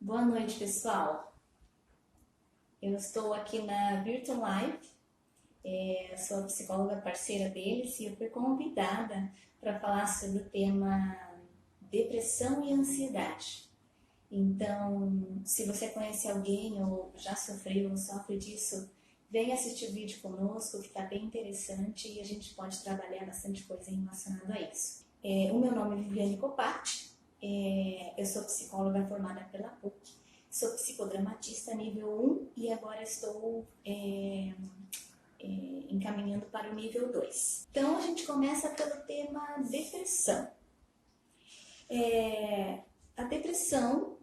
Boa noite, pessoal. Eu estou aqui na Virtual Live, sou a psicóloga parceira deles e eu fui convidada para falar sobre o tema depressão e ansiedade. Então, se você conhece alguém ou já sofreu ou sofre disso, venha assistir o vídeo conosco, que está bem interessante e a gente pode trabalhar bastante coisa relacionada a isso. O meu nome é Viviane Copati. Eu sou psicóloga formada pela PUC, sou psicodramatista nível 1 e agora estou encaminhando para o nível 2. Então a gente começa pelo tema depressão. A depressão,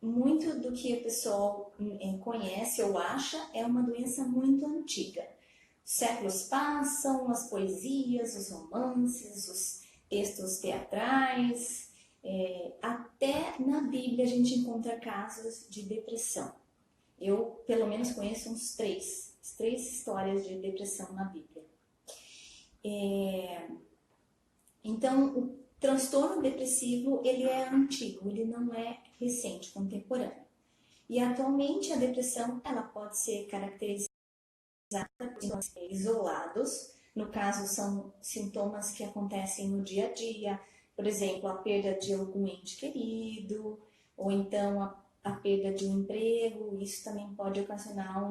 muito do que o pessoal conhece ou acha, é uma doença muito antiga. Séculos passam, as poesias, os romances, os textos teatrais, até na Bíblia a gente encontra casos de depressão. Eu, pelo menos, conheço uns três histórias de depressão na Bíblia. Então, o transtorno depressivo, ele é antigo, ele não é recente, contemporâneo. E, atualmente, a depressão, ela pode ser caracterizada por sintomas isolados, no caso são sintomas que acontecem no dia a dia, por exemplo, a perda de algum ente querido, ou então a perda de um emprego. Isso também pode ocasionar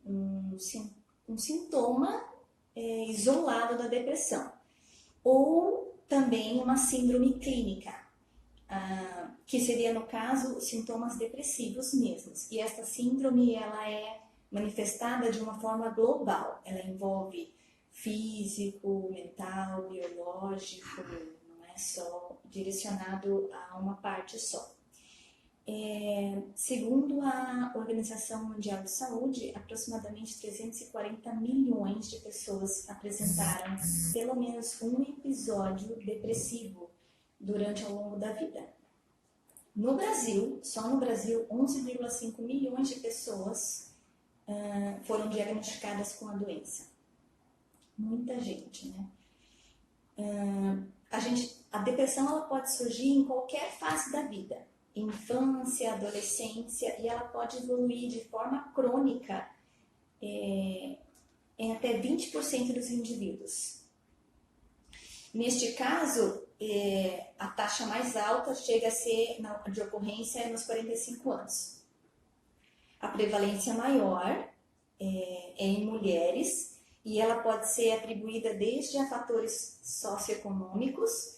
um sintoma isolado da depressão. Ou também uma síndrome clínica, que seria, no caso, sintomas depressivos mesmos. E esta síndrome, ela é manifestada de uma forma global. Ela envolve físico, mental, biológico, não é só direcionado a uma parte só. Segundo a Organização Mundial de Saúde, aproximadamente 340 milhões de pessoas apresentaram pelo menos um episódio depressivo durante ao longo da vida. No Brasil, só no Brasil, 11,5 milhões de pessoas foram diagnosticadas com a doença. Muita gente, né? A depressão, ela pode surgir em qualquer fase da vida, infância, adolescência, e ela pode evoluir de forma crônica em até 20% dos indivíduos. Neste caso, a taxa mais alta chega a ser de ocorrência nos 45 anos. A prevalência maior é em mulheres e ela pode ser atribuída desde a fatores socioeconômicos,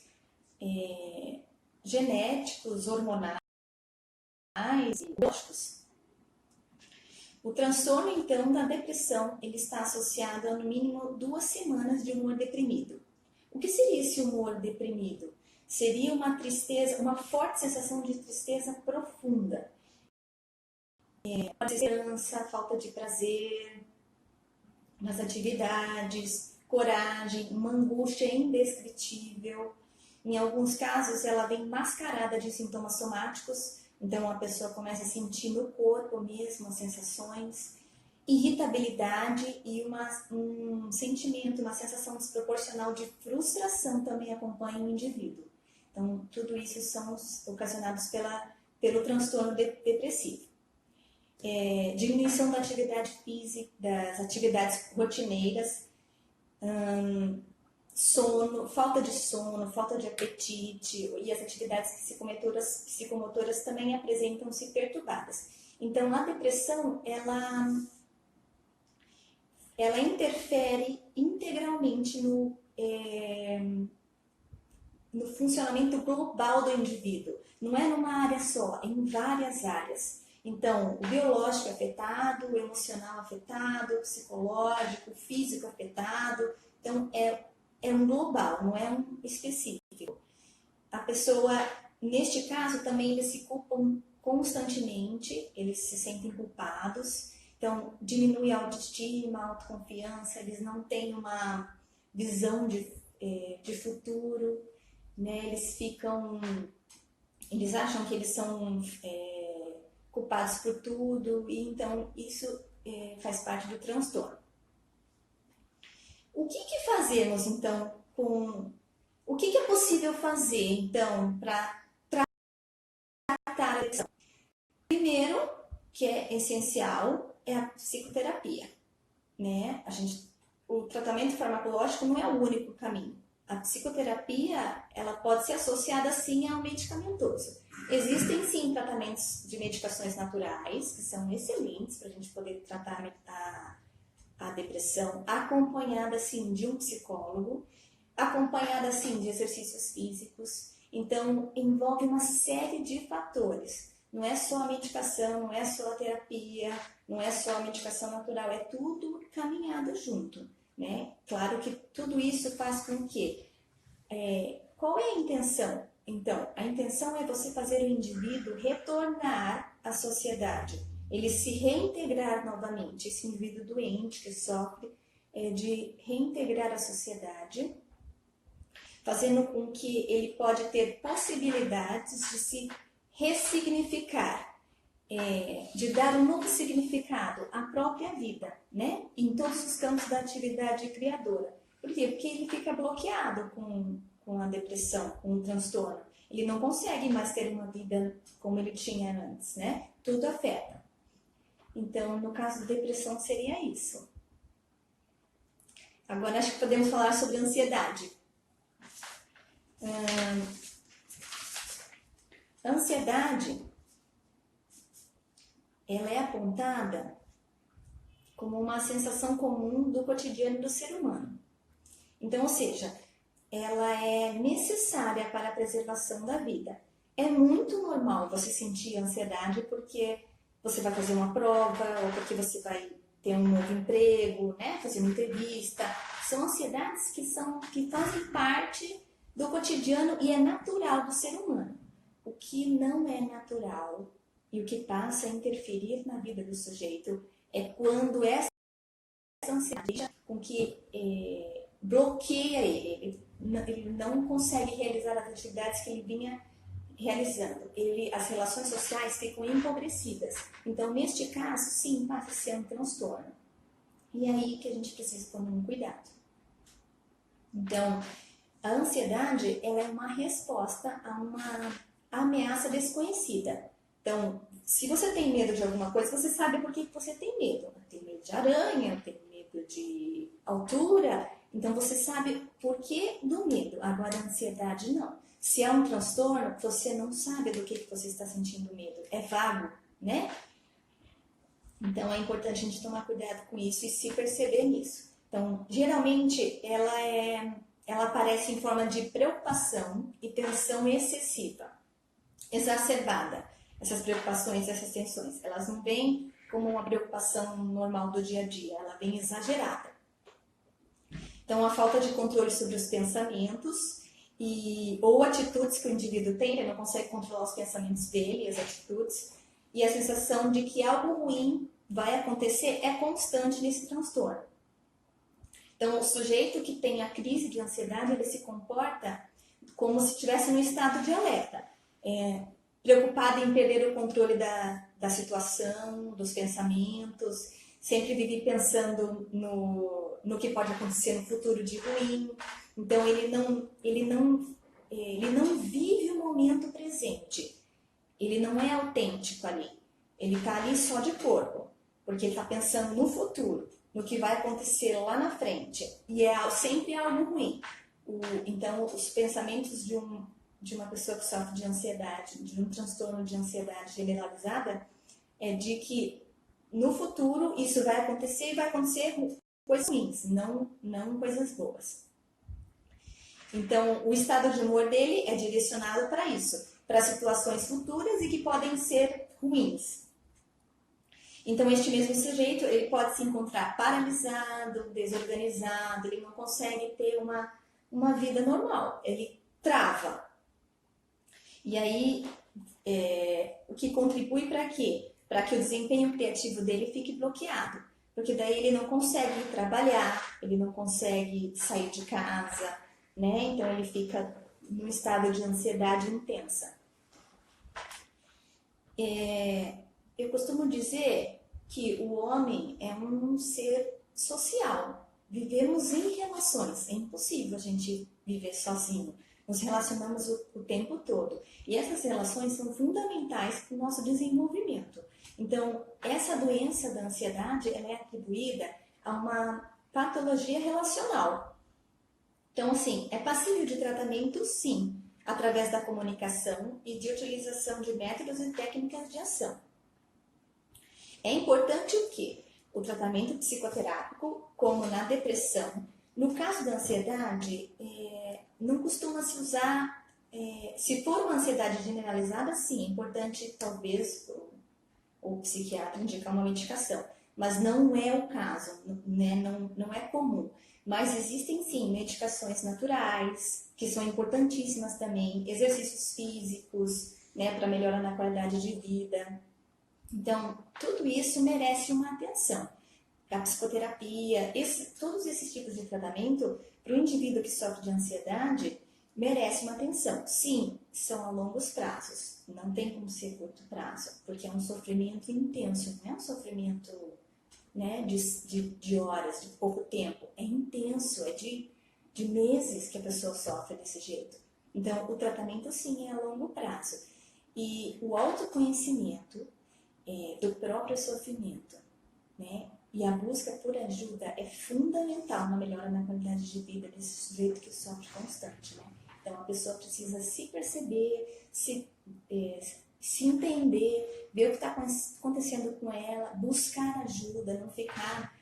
genéticos, hormonais e biológicos. O transtorno, então, da depressão, ele está associado a, no mínimo, 2 semanas de humor deprimido. O que seria esse humor deprimido? Seria uma tristeza, uma forte sensação de tristeza profunda. Esperança, falta de prazer nas atividades, coragem, uma angústia indescritível. Em alguns casos, ela vem mascarada de sintomas somáticos, então a pessoa começa a sentir no corpo mesmo as sensações, irritabilidade e um sentimento, uma sensação desproporcional de frustração também acompanha o indivíduo. Então, tudo isso são ocasionados pelo transtorno depressivo. Diminuição da atividade física, das atividades rotineiras, sono, falta de sono, falta de apetite, e as atividades psicomotoras também apresentam-se perturbadas. Então, a depressão, ela interfere integralmente no funcionamento global do indivíduo. Não é numa área só, é em várias áreas. Então, o biológico afetado, o emocional afetado, o psicológico, o físico afetado. Então, é um global, não é um específico. A pessoa, neste caso, também eles se culpam constantemente, eles se sentem culpados. Então, diminui a autoestima, a autoconfiança, eles não têm uma visão de futuro, né? Eles acham que eles são culpados por tudo, e então isso faz parte do transtorno. O que fazemos então o que é possível fazer então para primeiro, que é essencial, é a psicoterapia, né? O tratamento farmacológico não é o único caminho. A psicoterapia, ela pode ser associada sim ao medicamentoso. Existem sim tratamentos de medicações naturais, que são excelentes para a gente poder tratar a depressão, acompanhada sim de um psicólogo, acompanhada sim de exercícios físicos. Então, envolve uma série de fatores. Não é só a medicação, não é só a terapia, não é só a medicação natural, é tudo caminhado junto, né? Claro que tudo isso faz com que... qual é a intenção? Então, a intenção é você fazer o indivíduo retornar à sociedade, ele se reintegrar novamente, esse indivíduo doente que sofre de reintegrar a sociedade, fazendo com que ele pode ter possibilidades de se ressignificar, de dar um novo significado à própria vida, né? Em todos os campos da atividade criadora. Por quê? Porque ele fica bloqueado com a depressão, com o transtorno. Ele não consegue mais ter uma vida como ele tinha antes, né? Tudo afeta. Então, no caso da depressão, seria isso. Agora, acho que podemos falar sobre ansiedade. A ansiedade, ela é apontada como uma sensação comum do cotidiano do ser humano. Então, ou seja, ela é necessária para a preservação da vida. É muito normal você sentir ansiedade porque você vai fazer uma prova ou porque você vai ter um novo emprego, né? Fazer uma entrevista. São ansiedades que fazem parte do cotidiano e é natural do ser humano. O que não é natural e o que passa a interferir na vida do sujeito é quando essa ansiedade deixa com que bloqueia ele não consegue realizar as atividades que ele vinha realizando. As relações sociais ficam empobrecidas. Então, neste caso, sim, passa a ser um transtorno. E é aí que a gente precisa tomar um cuidado. Então, a ansiedade, ela é uma resposta a uma ameaça desconhecida. Então, se você tem medo de alguma coisa, você sabe por que você tem medo. Eu tenho medo de aranha, eu tenho medo de altura. Então, você sabe por que do medo. Agora, a ansiedade, não. Se é um transtorno, você não sabe do que você está sentindo medo. É vago, né? Então, é importante a gente tomar cuidado com isso e se perceber nisso. Então, geralmente, ela aparece em forma de preocupação e tensão excessiva, exacerbada. Essas preocupações, essas tensões, elas não vêm como uma preocupação normal do dia a dia, ela vem exagerada. Então, a falta de controle sobre os pensamentos ou atitudes que o indivíduo tem, ele não consegue controlar os pensamentos dele, as atitudes, e a sensação de que algo ruim vai acontecer é constante nesse transtorno. Então, o sujeito que tem a crise de ansiedade, ele se comporta como se estivesse no estado de alerta, preocupado em perder o controle da situação, dos pensamentos, sempre vive pensando no que pode acontecer no futuro de ruim. Então, ele não vive o momento presente, ele não é autêntico ali, ele está ali só de corpo, porque ele está pensando no futuro, no que vai acontecer lá na frente, e sempre algo ruim. Então, os pensamentos de uma pessoa que sofre de ansiedade, de um transtorno de ansiedade generalizada, é de que no futuro isso vai acontecer e vai acontecer coisas ruins, não coisas boas. Então, o estado de humor dele é direcionado para isso, para situações futuras e que podem ser ruins. Então, este mesmo sujeito, ele pode se encontrar paralisado, desorganizado, ele não consegue ter uma vida normal, ele trava. E aí, o que contribui para quê? Para que o desempenho criativo dele fique bloqueado. Porque daí ele não consegue trabalhar, ele não consegue sair de casa, né? Então, ele fica num estado de ansiedade intensa. Eu costumo dizer que o homem é um ser social. Vivemos em relações. É impossível a gente viver sozinho. nos relacionamos o tempo todo. E essas relações são fundamentais para o nosso desenvolvimento. Então, essa doença da ansiedade, ela é atribuída a uma patologia relacional. Então, assim, é passível de tratamento, sim, através da comunicação e de utilização de métodos e técnicas de ação. É importante o quê? O tratamento psicoterápico, como na depressão. No caso da ansiedade, não costuma se usar, se for uma ansiedade generalizada, sim, é importante talvez o psiquiatra indicar uma medicação, mas não é o caso, né? Não é comum. Mas existem sim medicações naturais, que são importantíssimas também, exercícios físicos, né, para melhorar na qualidade de vida. Então, tudo isso merece uma atenção. A psicoterapia, todos esses tipos de tratamento, para o indivíduo que sofre de ansiedade, merece uma atenção. Sim, são a longos prazos, não tem como ser curto prazo, porque é um sofrimento intenso, não é um sofrimento, né, de horas, de pouco tempo, é intenso, é de meses que a pessoa sofre desse jeito. Então, o tratamento sim é a longo prazo. E o autoconhecimento do próprio sofrimento, né, e a busca por ajuda é fundamental na melhora na qualidade de vida desse sujeito que sofre constante, né? Então, a pessoa precisa se perceber, se entender, ver o que está acontecendo com ela, buscar ajuda, não ficar,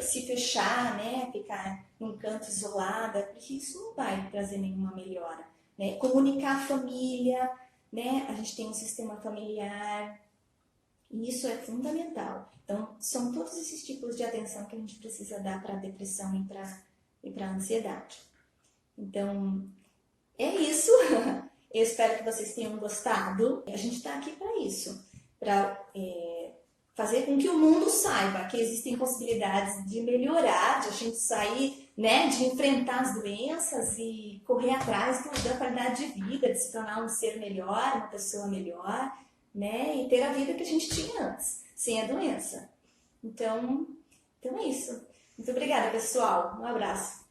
se fechar, né? Ficar num canto isolada, porque isso não vai trazer nenhuma melhora, né? Comunicar a família, né? A gente tem um sistema familiar, e isso é fundamental. Então, são todos esses tipos de atenção que a gente precisa dar para a depressão e para a ansiedade. Então, é isso. Eu espero que vocês tenham gostado. A gente está aqui para isso, para fazer com que o mundo saiba que existem possibilidades de melhorar, de a gente sair, né, de enfrentar as doenças e correr atrás da qualidade de vida, de se tornar um ser melhor, uma pessoa melhor, né, e ter a vida que a gente tinha antes, sem a doença. Então é isso. Muito obrigada, pessoal. Um abraço.